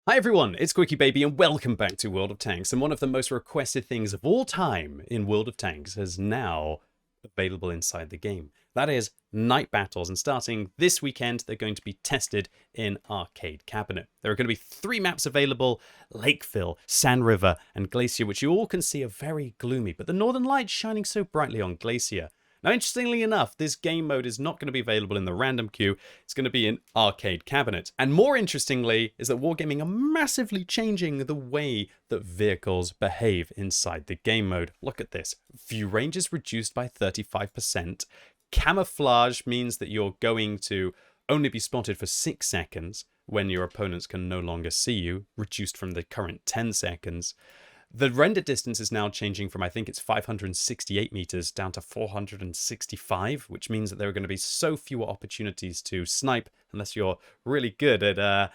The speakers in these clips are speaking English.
Hi everyone, it's QuickyBaby and welcome back to World of Tanks. And one of the most requested things of all time in World of Tanks is now available inside the game. That is night battles, and starting this weekend they're going to be tested in Arcade Cabinet. There are going to be 3 maps available: Lakeville, Sand River and Glacier, which you all can see are very gloomy, but the northern lights shining so brightly on Glacier. Now, interestingly enough, this game mode is not going to be available in the random queue. It's going to be in Arcade Cabinet. And more interestingly is that Wargaming are massively changing the way that vehicles behave inside the game mode. Look at this. View range is reduced by 35%. Camouflage means that you're going to only be spotted for 6 seconds when your opponents can no longer see you, reduced from the current 10 seconds. The render distance is now changing from, I think it's 568 meters down to 465, which means that there are going to be so fewer opportunities to snipe unless you're really good at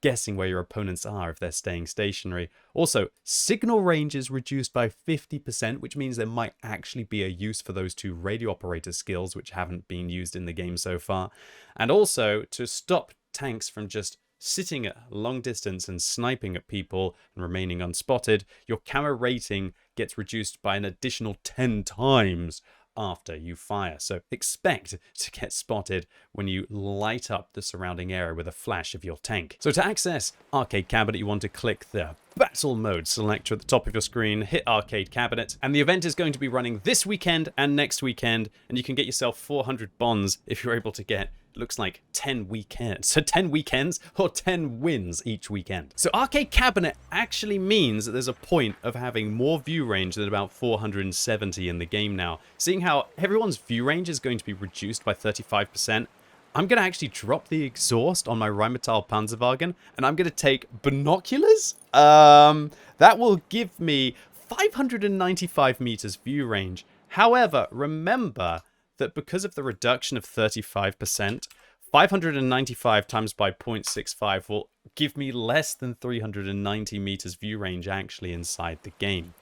guessing where your opponents are if they're staying stationary. Also, signal range is reduced by 50%, which means there might actually be a use for those 2 radio operator skills, which haven't been used in the game so far. And also, to stop tanks from just sitting at long distance and sniping at people and remaining unspotted, your camo rating gets reduced by an additional 10 times after you fire. So expect to get spotted when you light up the surrounding area with a flash of your tank. So to access Arcade Cabinet, you want to click the Battle Mode selector at the top of your screen, hit Arcade Cabinet, and the event is going to be running this weekend and next weekend, and you can get yourself 400 bonds if you're able to get, looks like 10 weekends. So 10 weekends or 10 wins each weekend. So Arcade Cabinet actually means that there's a point of having more view range than about 470 in the game now. Seeing how everyone's view range is going to be reduced by 35%, I'm going to actually drop the exhaust on my Rheinmetall Panzerwagen, and I'm going to take binoculars. That will give me 595 meters view range. However, remember that because of the reduction of 35%, 595 times by 0.65 will give me less than 390 meters view range actually inside the game.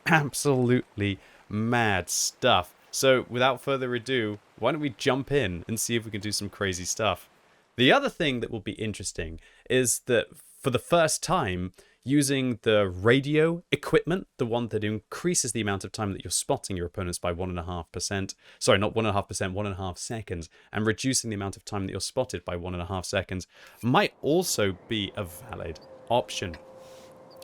Absolutely mad stuff. So without further ado, why don't we jump in and see if we can do some crazy stuff. The other thing that will be interesting is that for the first time, using the radio equipment, the one that increases the amount of time that you're spotting your opponents by 1.5%, sorry, not 1.5%, 1.5 seconds, and reducing the amount of time that you're spotted by 1.5 seconds, might also be a valid option.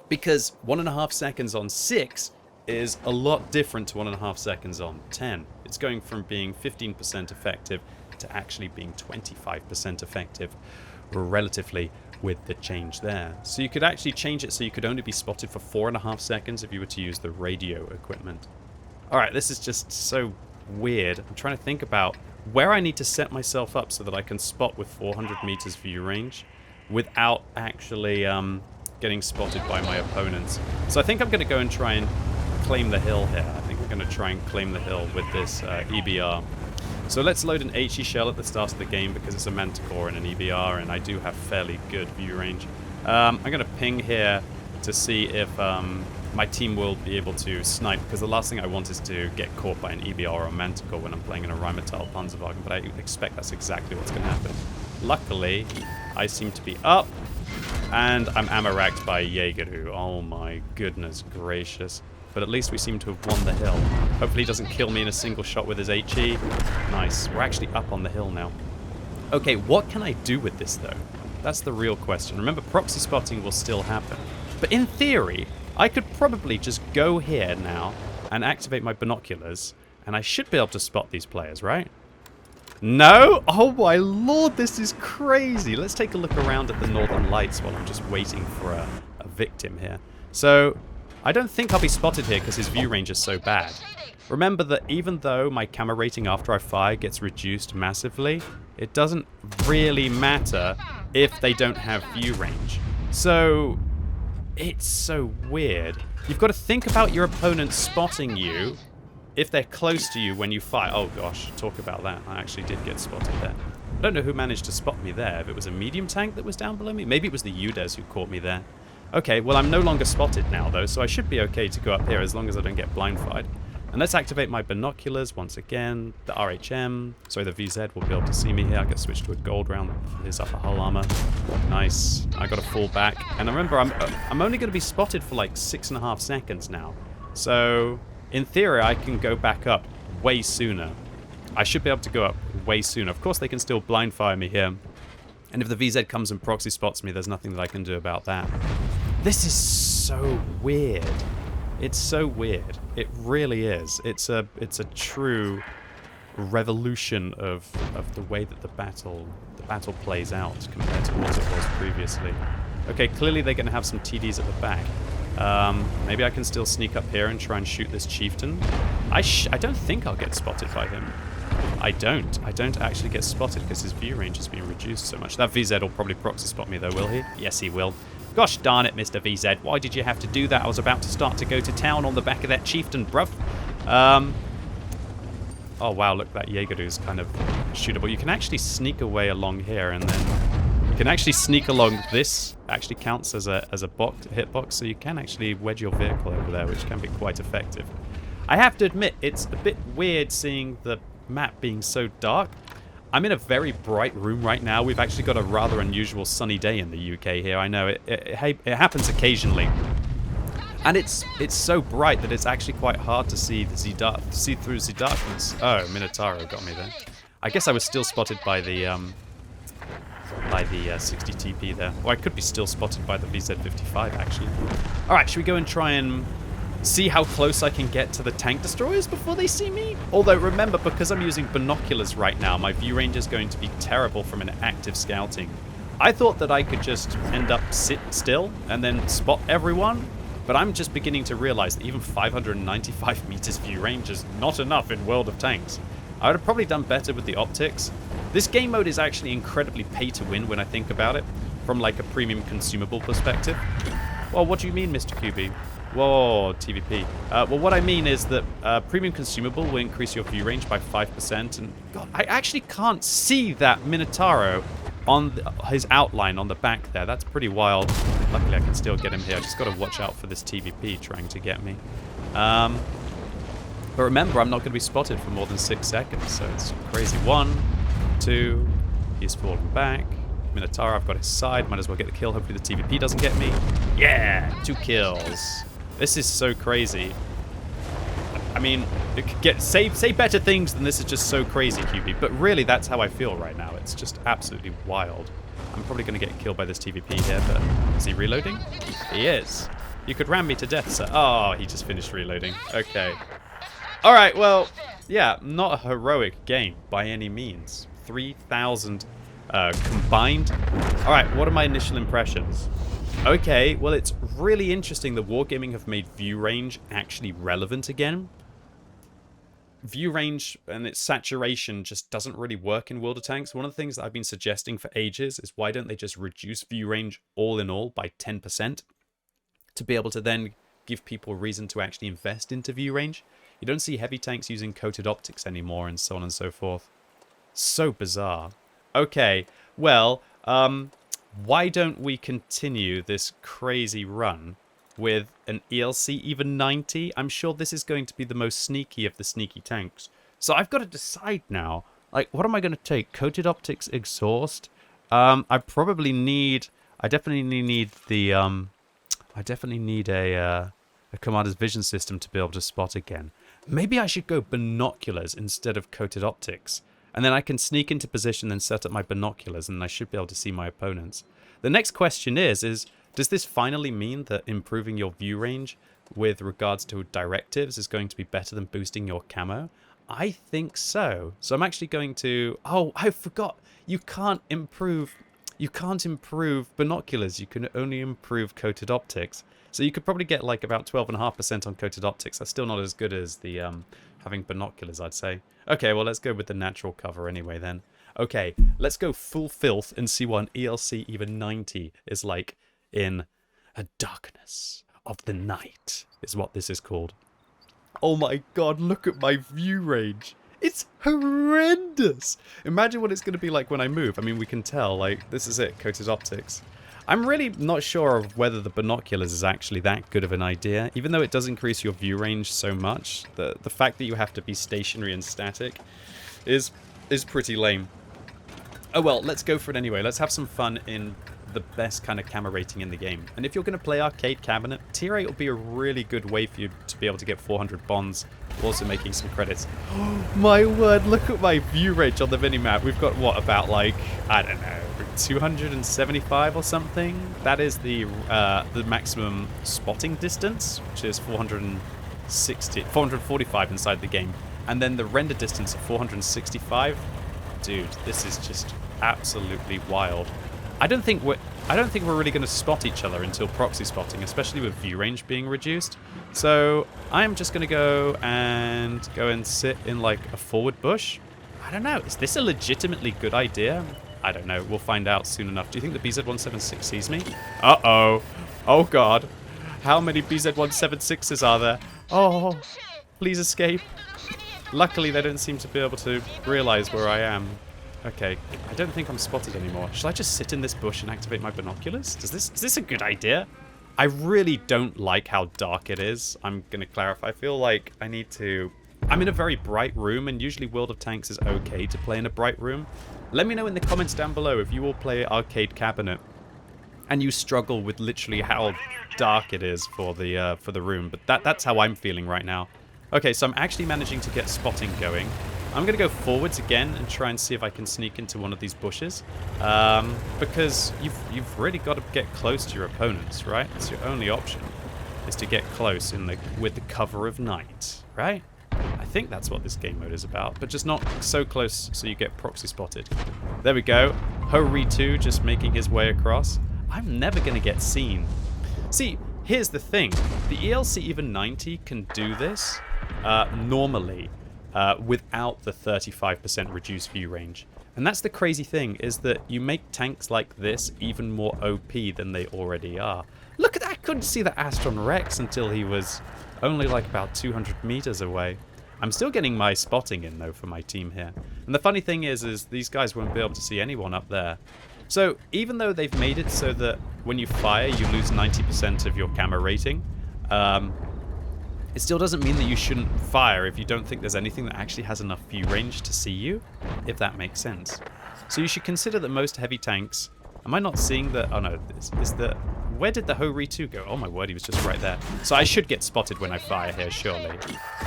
Because 1.5 seconds on 6 is a lot different to 1.5 seconds on 10. It's going from being 15% effective to actually being 25% effective, relatively, with the change there. So you could actually change it so you could only be spotted for 4.5 seconds if you were to use the radio equipment. Alright, this is just so weird. I'm trying to think about where I need to set myself up so that I can spot with 400 meters view range without actually getting spotted by my opponents. So I think I'm going to go and try and claim the hill here. I think we're going to try and claim the hill with this EBR. So let's load an HE shell at the start of the game because it's a Manticore and an EBR, and I do have fairly good view range. I'm going to ping here to see if my team will be able to snipe, because the last thing I want is to get caught by an EBR or a Manticore when I'm playing in a Rheinmetall Panzerwagen, but I expect that's exactly what's going to happen. Luckily, I seem to be up, and I'm ammo-racked by Jaegeru. Oh my goodness gracious. But at least we seem to have won the hill. Hopefully he doesn't kill me in a single shot with his HE. Nice. We're actually up on the hill now. Okay, what can I do with this, though? That's the real question. Remember, proxy spotting will still happen. But in theory, I could probably just go here now and activate my binoculars, and I should be able to spot these players, right? No? Oh my lord, this is crazy. Let's take a look around at the northern lights while I'm just waiting for a victim here. So I don't think I'll be spotted here because his view range is so bad. Remember that even though my camo rating after I fire gets reduced massively, it doesn't really matter if they don't have view range. So it's so weird. You've got to think about your opponent spotting you if they're close to you when you fire. Oh gosh, talk about that. I actually did get spotted there. I don't know who managed to spot me there. If it was a medium tank that was down below me. Maybe it was the UDES who caught me there. Okay, well I'm no longer spotted now though, so I should be okay to go up here as long as I don't get blind fired. And let's activate my binoculars once again. The RHM, sorry, the VZ will be able to see me here. I get switched to a gold round his upper hull armor. Nice. I got to fall back. And remember, I'm only going to be spotted for like 6.5 seconds now. So, in theory, I can go back up way sooner. I should be able to go up way sooner. Of course, they can still blind fire me here. And if the VZ comes and proxy spots me, there's nothing that I can do about that. This is so weird. It's so weird. It really is. It's a true revolution of the way that the battle plays out compared to what it was previously. Okay, clearly they're going to have some TDs at the back. Maybe I can still sneak up here and try and shoot this chieftain. I don't think I'll get spotted by him. I don't actually get spotted because his view range has been reduced so much. That VZ will probably proxy spot me though, will he? Yes, he will. Gosh darn it, Mr. VZ. Why did you have to do that? I was about to start to go to town on the back of that chieftain, bruv. Oh, wow, look, that Jaeger is kind of shootable. You can actually sneak away along here, and then you can actually sneak along this. Actually counts as a hitbox, so you can actually wedge your vehicle over there, which can be quite effective. I have to admit, it's a bit weird seeing the map being so dark. I'm in a very bright room right now. We've actually got a rather unusual sunny day in the UK here. I know it happens occasionally, and it's so bright that it's actually quite hard to see through the darkness. Oh, Minotauro got me there. I guess I was still spotted by the 60 TP there. Or I could be still spotted by the VZ55 actually. All right, should we go and try and see how close I can get to the tank destroyers before they see me? Although remember, because I'm using binoculars right now, my view range is going to be terrible from an active scouting. I thought that I could just end up sit still and then spot everyone, but I'm just beginning to realize that even 595 meters view range is not enough in World of Tanks. I would have probably done better with the optics. This game mode is actually incredibly pay to win when I think about it, from like a premium consumable perspective. Well, what do you mean, Mr. QB? Whoa, TVP. Well, what I mean is that premium consumable will increase your view range by 5%. And God, I actually can't see that Minotauro on his outline on the back there. That's pretty wild. Luckily, I can still get him here. I just got to watch out for this TVP trying to get me. But remember, I'm not going to be spotted for more than 6 seconds, so it's crazy. 1, 2, he's fallen back. Minotauro, I've got his side. Might as well get the kill. Hopefully the TVP doesn't get me. Yeah, 2 kills. This is so crazy. I mean, it could say better things than this is just so crazy, QB. But really, that's how I feel right now. It's just absolutely wild. I'm probably going to get killed by this TVP here, but is he reloading? He is. You could ram me to death, sir. Oh, he just finished reloading. Okay. All right, well, yeah, not a heroic game by any means. 3,000 combined. All right, what are my initial impressions? Okay, well, it's really interesting that Wargaming have made view range actually relevant again. View range and its saturation just doesn't really work in World of Tanks. One of the things that I've been suggesting for ages is why don't they just reduce view range all in all by 10% to be able to then give people reason to actually invest into view range. You don't see heavy tanks using coated optics anymore and so on and so forth. So bizarre. Okay, well, why don't we continue this crazy run with an ELC even 90? I'm sure this is going to be the most sneaky of the sneaky tanks. So I've got to decide now, like, what am I going to take? Coated optics exhaust? I definitely need a commander's vision system to be able to spot again. Maybe I should go binoculars instead of coated optics. And then I can sneak into position and set up my binoculars, and I should be able to see my opponents. The next question is does this finally mean that improving your view range with regards to directives is going to be better than boosting your camo? I think so. So I'm actually going to... Oh, I forgot. You can't improve binoculars. You can only improve coated optics. So you could probably get like about 12.5% on coated optics. That's still not as good as the having binoculars, I'd say. Okay, well, let's go with the natural cover anyway then. Okay, let's go full filth and see what an ELC even 90 is like in a darkness of the night, is what this is called. Oh my god, look at my view range. It's horrendous. Imagine what it's going to be like when I move. I mean, we can tell, like, this is it, coated optics. I'm really not sure of whether the binoculars is actually that good of an idea. Even though it does increase your view range so much, the fact that you have to be stationary and static is pretty lame. Oh well, let's go for it anyway. Let's have some fun in the best kind of camera rating in the game. And if you're going to play Arcade Cabinet, Tier 8 will be a really good way for you to be able to get 400 bonds, also making some credits. Oh my word, look at my view range on the minimap. We've got, what, about like, I don't know, 275 or something? That is the maximum spotting distance, which is 445 inside the game. And then the render distance of 465. Dude, this is just absolutely wild. I don't think we're really going to spot each other until proxy spotting, especially with view range being reduced. So I'm just going to go and sit in like a forward bush. I don't know. Is this a legitimately good idea? I don't know. We'll find out soon enough. Do you think the BZ-176 sees me? Uh-oh. Oh, God. How many BZ-176s are there? Oh, please escape. Luckily, they don't seem to be able to realize where I am. Okay, I don't think I'm spotted anymore. Shall I just sit in this bush and activate my binoculars? Is this a good idea? I really don't like how dark it is. I'm going to clarify. I feel like I need to... I'm in a very bright room, and usually World of Tanks is okay to play in a bright room. Let me know in the comments down below if you all play Arcade Cabinet and you struggle with literally how dark it is for the room. But that's how I'm feeling right now. Okay, so I'm actually managing to get spotting going. I'm going to go forwards again and try and see if I can sneak into one of these bushes. Because you've really got to get close to your opponents, right? It's your only option, is to get close with the cover of night, right? I think that's what this game mode is about, but just not so close so you get proxy spotted. There we go. Ho-Re-2 just making his way across. I'm never going to get seen. See, here's the thing. The ELC even 90 can do this normally. Without the 35% reduced view range. And that's the crazy thing, is that you make tanks like this even more OP than they already are. Look at that! I couldn't see the Astron Rex until he was only like about 200 meters away. I'm still getting my spotting in, though, for my team here. And the funny thing is these guys won't be able to see anyone up there. So even though they've made it so that when you fire, you lose 90% of your camera rating, it still doesn't mean that you shouldn't fire if you don't think there's anything that actually has enough view range to see you, if that makes sense. So you should consider that most heavy tanks... Am I not seeing the... Oh no, where did the Ho-Re-2 go? Oh my word, he was just right there. So I should get spotted when I fire here, surely.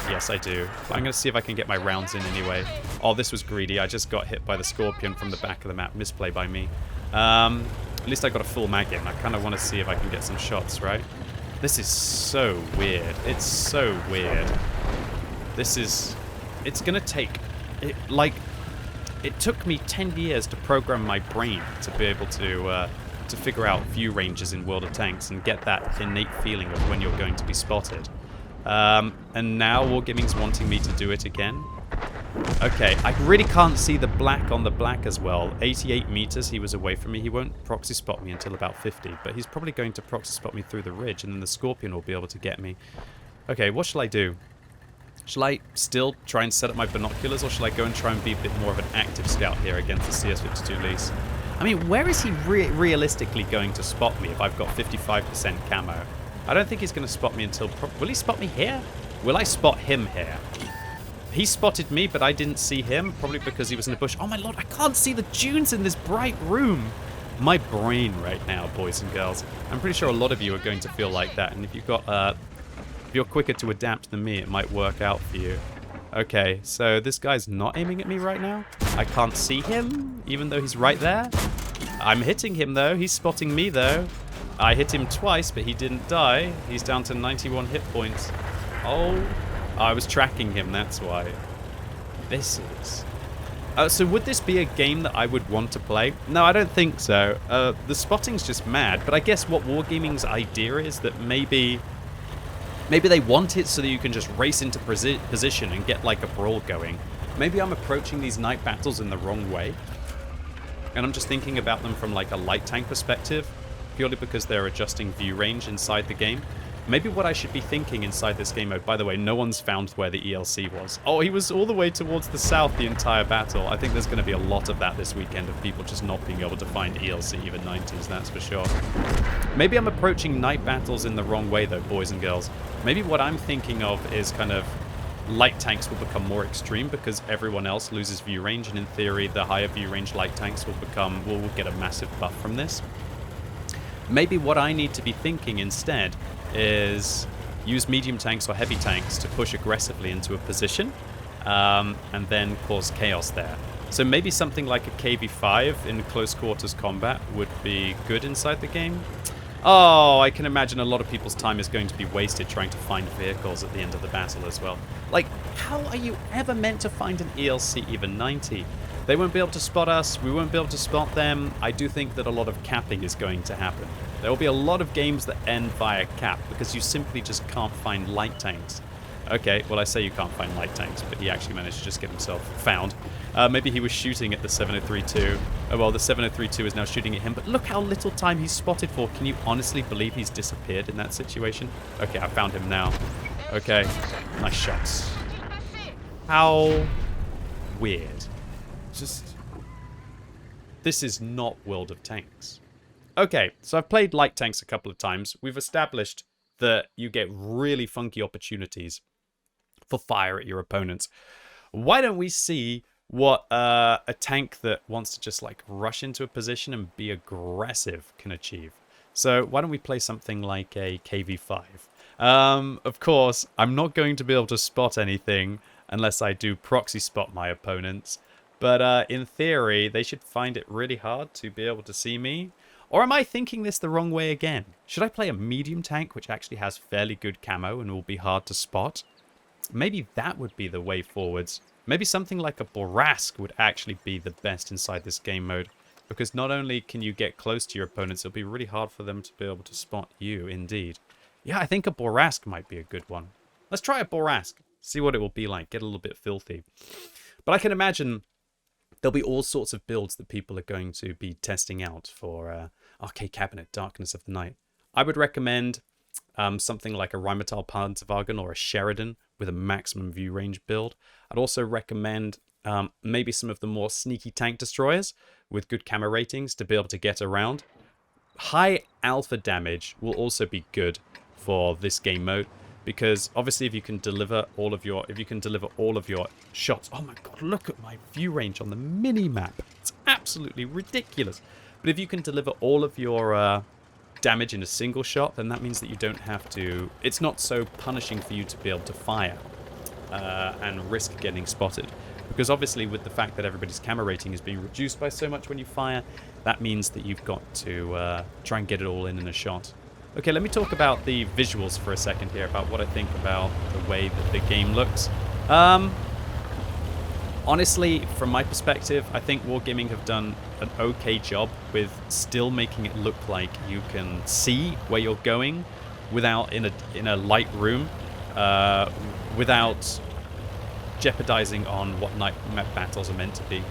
Yes, I do. But I'm going to see if I can get my rounds in anyway. Oh, this was greedy. I just got hit by the Scorpion from the back of the map. Misplay by me. At least I got a full mag in. I kind of want to see if I can get some shots, right? This is so weird. It's so weird. It's gonna take... It took me 10 years to program my brain to be able to figure out view ranges in World of Tanks and get that innate feeling of when you're going to be spotted. And now Wargaming's wanting me to do it again. Okay, I really can't see the black on the black as well. 88 meters he was away from me. He won't proxy spot me until about 50, but he's probably going to proxy spot me through the ridge, and then the Scorpion will be able to get me. Okay, what shall I do? Shall I still try and set up my binoculars, or shall I go and try and be a bit more of an active scout here against the CS-52 Lease? I mean, where is he realistically going to spot me if I've got 55% camo? I don't think he's going to spot me until... Will he spot me here? Will I spot him here? He spotted me, but I didn't see him, probably because he was in a bush. Oh my lord, I can't see the dunes in this bright room. My brain right now, boys and girls. I'm pretty sure a lot of you are going to feel like that, and if you're quicker to adapt than me, it might work out for you. Okay, so this guy's not aiming at me right now. I can't see him, even though he's right there. I'm hitting him, though. He's spotting me, though. I hit him twice, but he didn't die. He's down to 91 hit points. Oh... I was tracking him, that's why. This is... so would this be a game that I would want to play? No, I don't think so. The spotting's just mad, but I guess what Wargaming's idea is that maybe they want it so that you can just race into position and get like a brawl going. Maybe I'm approaching these night battles in the wrong way, and I'm just thinking about them from like a light tank perspective, purely because they're adjusting view range inside the game. Maybe what I should be thinking inside this game mode... By the way, no one's found where the ELC was. Oh, he was all the way towards the south the entire battle. I think there's going to be a lot of that this weekend of people just not being able to find ELC even 90s, that's for sure. Maybe I'm approaching night battles in the wrong way, though, boys and girls. Maybe what I'm thinking of is kind of... light tanks will become more extreme because everyone else loses view range, and in theory, the higher view range light tanks will get a massive buff from this. Maybe what I need to be thinking instead is use medium tanks or heavy tanks to push aggressively into a position and then cause chaos there. So maybe something like a KV-5 in close quarters combat would be good inside the game. Oh, I can imagine a lot of people's time is going to be wasted trying to find vehicles at the end of the battle as well. Like, how are you ever meant to find an ELC even 90? They won't be able to spot us, we won't be able to spot them. I do think that a lot of capping is going to happen. There will be a lot of games that end via cap because you simply just can't find light tanks. Okay, well I say you can't find light tanks, but he actually managed to just get himself found. Maybe he was shooting at the 703-2. Oh well, the 703-2 is now shooting at him, but look how little time he's spotted for. Can you honestly believe he's disappeared in that situation? Okay, I found him now. Okay, nice shots. How weird. Just... this is not World of Tanks. Okay, so I've played light tanks a couple of times. We've established that you get really funky opportunities for fire at your opponents. Why don't we see what a tank that wants to just like rush into a position and be aggressive can achieve? So why don't we play something like a KV-5? Of course, I'm not going to be able to spot anything unless I do proxy spot my opponents. But in theory, they should find it really hard to be able to see me. Or am I thinking this the wrong way again? Should I play a medium tank which actually has fairly good camo and will be hard to spot? Maybe that would be the way forwards. Maybe something like a Borask would actually be the best inside this game mode. Because not only can you get close to your opponents, it'll be really hard for them to be able to spot you, indeed. Yeah, I think a Borask might be a good one. Let's try a Borask. See what it will be like. Get a little bit filthy. But I can imagine there'll be all sorts of builds that people are going to be testing out for Arcade Cabinet, Darkness of the Night. I would recommend something like a Rheinmetall Panzerwagen or a Sheridan with a maximum view range build. I'd also recommend maybe some of the more sneaky tank destroyers with good camo ratings to be able to get around. High alpha damage will also be good for this game mode, because obviously if you can deliver all of your shots. Oh my god, look at my view range on the mini map. It's absolutely ridiculous. But if you can deliver all of your damage in a single shot, then that means that you don't have to... it's not so punishing for you to be able to fire and risk getting spotted. Because obviously with the fact that everybody's camera rating is being reduced by so much when you fire, that means that you've got to try and get it all in a shot. Okay, let me talk about the visuals for a second here, about what I think about the way that the game looks. Honestly, from my perspective, I think Wargaming have done an okay job with still making it look like you can see where you're going without in a light room, without jeopardizing on what night map battles are meant to be.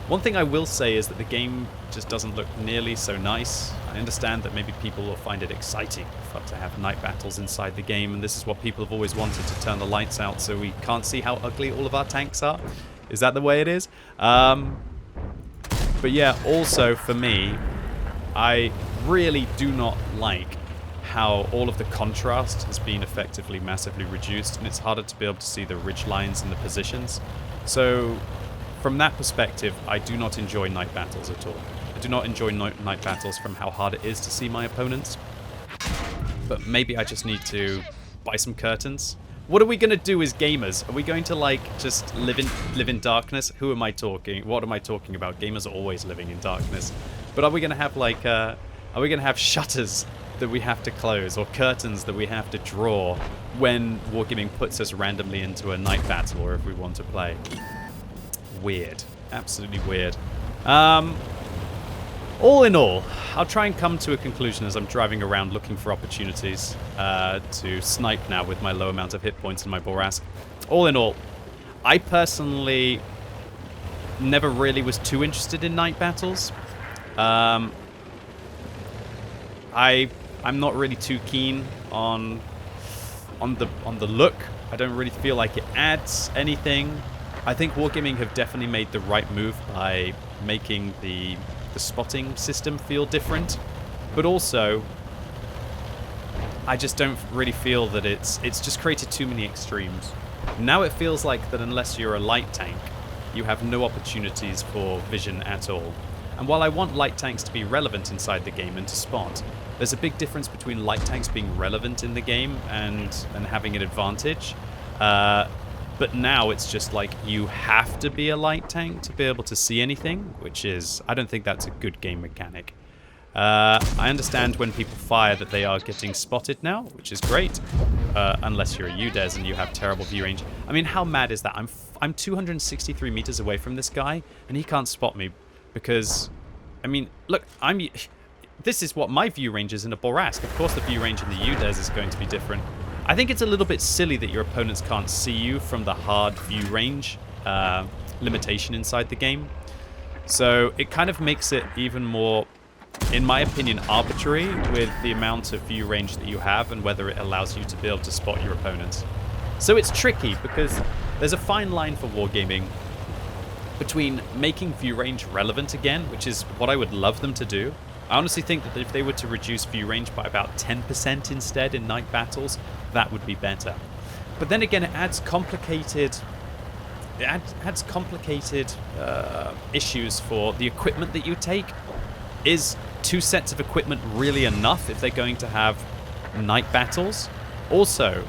One thing I will say is that the game just doesn't look nearly so nice. I understand that maybe people will find it exciting to have night battles inside the game, and this is what people have always wanted, to turn the lights out so we can't see how ugly all of our tanks are. Is that the way it is? But yeah, also for me, I really do not like how all of the contrast has been effectively massively reduced, and it's harder to be able to see the ridge lines and the positions. So from that perspective, I do not enjoy night battles at all. I do not enjoy night battles from how hard it is to see my opponents. But maybe I just need to buy some curtains. What are we going to do as gamers? Are we going to, like, just live in darkness? Who am I talking? What am I talking about? Gamers are always living in darkness. But are we going to have, like, are we going to have shutters that we have to close, or curtains that we have to draw when Wargaming puts us randomly into a night battle, or if we want to play? Weird. Absolutely weird. All in all, I'll try and come to a conclusion as I'm driving around looking for opportunities to snipe now with my low amount of hit points in my Borask. All in all, I personally never really was too interested in night battles. I'm not really too keen on on the look, I don't really feel like it adds anything. I think Wargaming have definitely made the right move by making the spotting system feel different, but also I just don't really feel that it's just created too many extremes. Now it feels like that unless you're a light tank, you have no opportunities for vision at all. And while I want light tanks to be relevant inside the game and to spot, there's a big difference between light tanks being relevant in the game and having an advantage. But now it's just like you have to be a light tank to be able to see anything, which is, I don't think that's a good game mechanic. I understand when people fire that they are getting spotted now, which is great, unless you're a UDES and you have terrible view range. I mean, how mad is that? I'm 263 meters away from this guy, and he can't spot me because, I mean, look, this is what my view range is in a Borask. Of course, the view range in the UDES is going to be different. I think it's a little bit silly that your opponents can't see you from the hard view range limitation inside the game. So it kind of makes it even more, in my opinion, arbitrary with the amount of view range that you have and whether it allows you to be able to spot your opponents. So it's tricky because there's a fine line for Wargaming between making view range relevant again, which is what I would love them to do. I honestly think that if they were to reduce view range by about 10% instead in night battles, that would be better. But then again, it adds complicated issues for the equipment that you take. Is 2 sets of equipment really enough if they're going to have night battles? Also,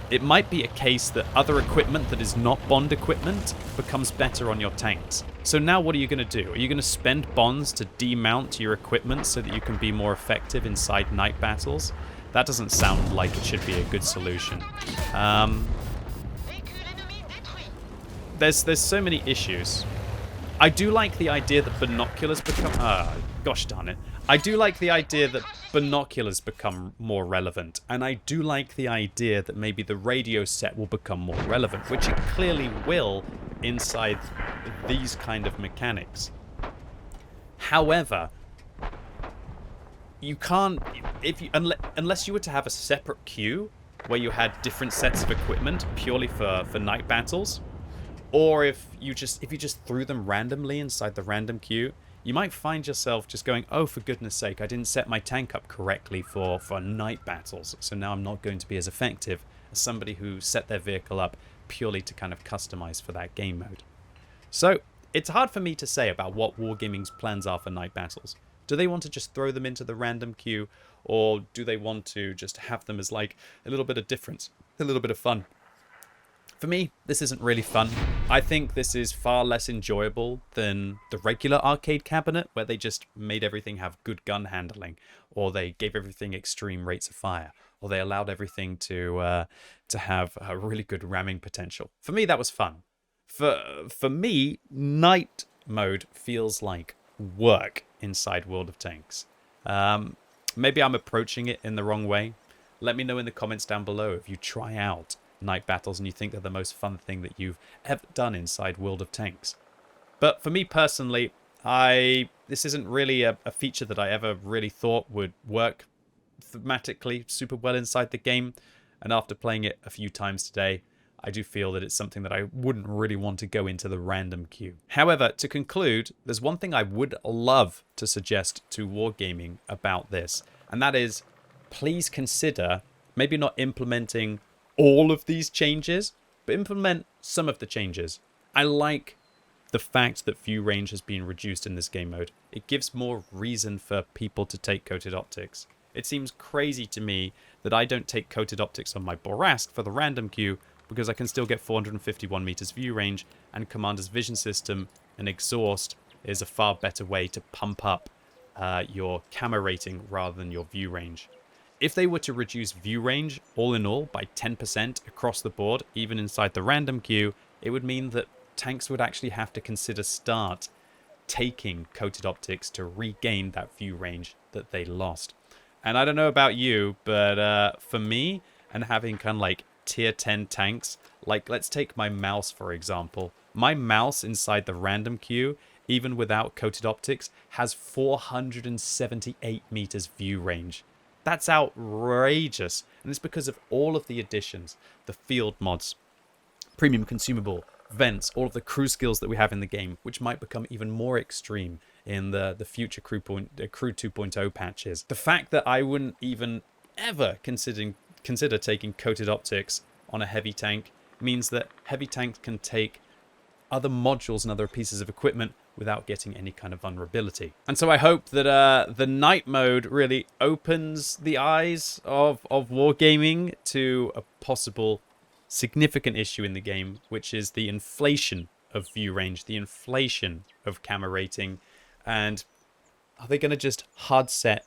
it might be a case that other equipment that is not bond equipment becomes better on your tanks. So now what are you going to do? Are you going to spend bonds to demount your equipment so that you can be more effective inside night battles? That doesn't sound like it should be a good solution. There's so many issues. I do like the idea that binoculars become... gosh darn it. I do like the idea that binoculars become more relevant. And I do like the idea that maybe the radio set will become more relevant, which it clearly will inside these kind of mechanics. However, you can't... unless you were to have a separate queue where you had different sets of equipment purely for night battles, or if you just threw them randomly inside the random queue, you might find yourself just going, oh, for goodness sake, I didn't set my tank up correctly for night battles, so now I'm not going to be as effective as somebody who set their vehicle up purely to kind of customize for that game mode. So it's hard for me to say about what Wargaming's plans are for night battles. Do they want to just throw them into the random queue, or do they want to just have them as like a little bit of difference, a little bit of fun? For me, this isn't really fun. I think this is far less enjoyable than the regular arcade cabinet, where they just made everything have good gun handling, or they gave everything extreme rates of fire, or they allowed everything to have a really good ramming potential. For me, that was fun. For me, night mode feels like work inside World of Tanks. Maybe I'm approaching it in the wrong way. Let me know in the comments down below if you try out night battles and you think they're the most fun thing that you've ever done inside World of Tanks. But for me personally, this isn't really a feature that I ever really thought would work thematically super well inside the game, and after playing it a few times today, I do feel that it's something that I wouldn't really want to go into the random queue. However, to conclude, there's one thing I would love to suggest to Wargaming about this, and that is, please consider maybe not implementing all of these changes, but implement some of the changes. I like the fact that view range has been reduced in this game mode. It gives more reason for people to take coated optics. It seems crazy to me that I don't take coated optics on my Borask for the random queue, because I can still get 451 meters view range, and Commander's vision system and exhaust is a far better way to pump up your camo rating rather than your view range. If they were to reduce view range, all in all, by 10% across the board, even inside the random queue, it would mean that tanks would actually have to consider start taking coated optics to regain that view range that they lost. And I don't know about you, but for me, and having kind of like tier 10 tanks, like let's take my mouse for example. My mouse inside the random queue, even without coated optics, has 478 meters view range. That's outrageous. And it's because of all of the additions, the field mods, premium consumable, vents, all of the crew skills that we have in the game, which might become even more extreme in the future Crew 2.0 patches. The fact that I wouldn't even ever consider taking coated optics on a heavy tank means that heavy tanks can take other modules and other pieces of equipment without getting any kind of vulnerability. And so I hope that the night mode really opens the eyes of wargaming to a possible significant issue in the game, which is the inflation of view range, the inflation of camera rating. And are they going to just hard set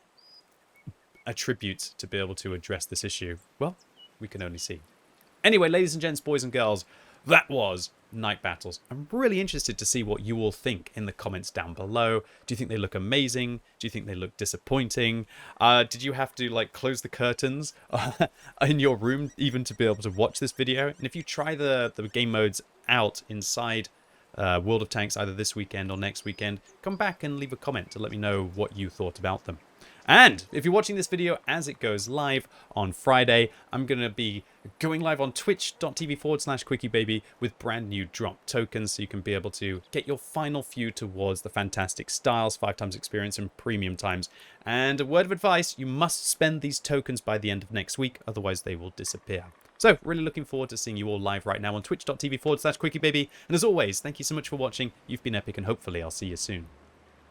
attributes to be able to address this issue? Well, we can only see. Anyway, ladies and gents, boys and girls, that was Night Battles. I'm really interested to see what you all think in the comments down below. Do you think they look amazing? Do you think they look disappointing? Did you have to like close the curtains in your room even to be able to watch this video? And if you try the game modes out inside World of Tanks either this weekend or next weekend, come back and leave a comment to let me know what you thought about them. And if you're watching this video as it goes live on Friday, I'm going to be going live on twitch.tv/QuickyBaby with brand new drop tokens, so you can be able to get your final few towards the fantastic styles, 5x experience and premium times. And a word of advice, you must spend these tokens by the end of next week, otherwise they will disappear. So really looking forward to seeing you all live right now on twitch.tv/QuickyBaby. And as always, thank you so much for watching. You've been epic, and hopefully I'll see you soon.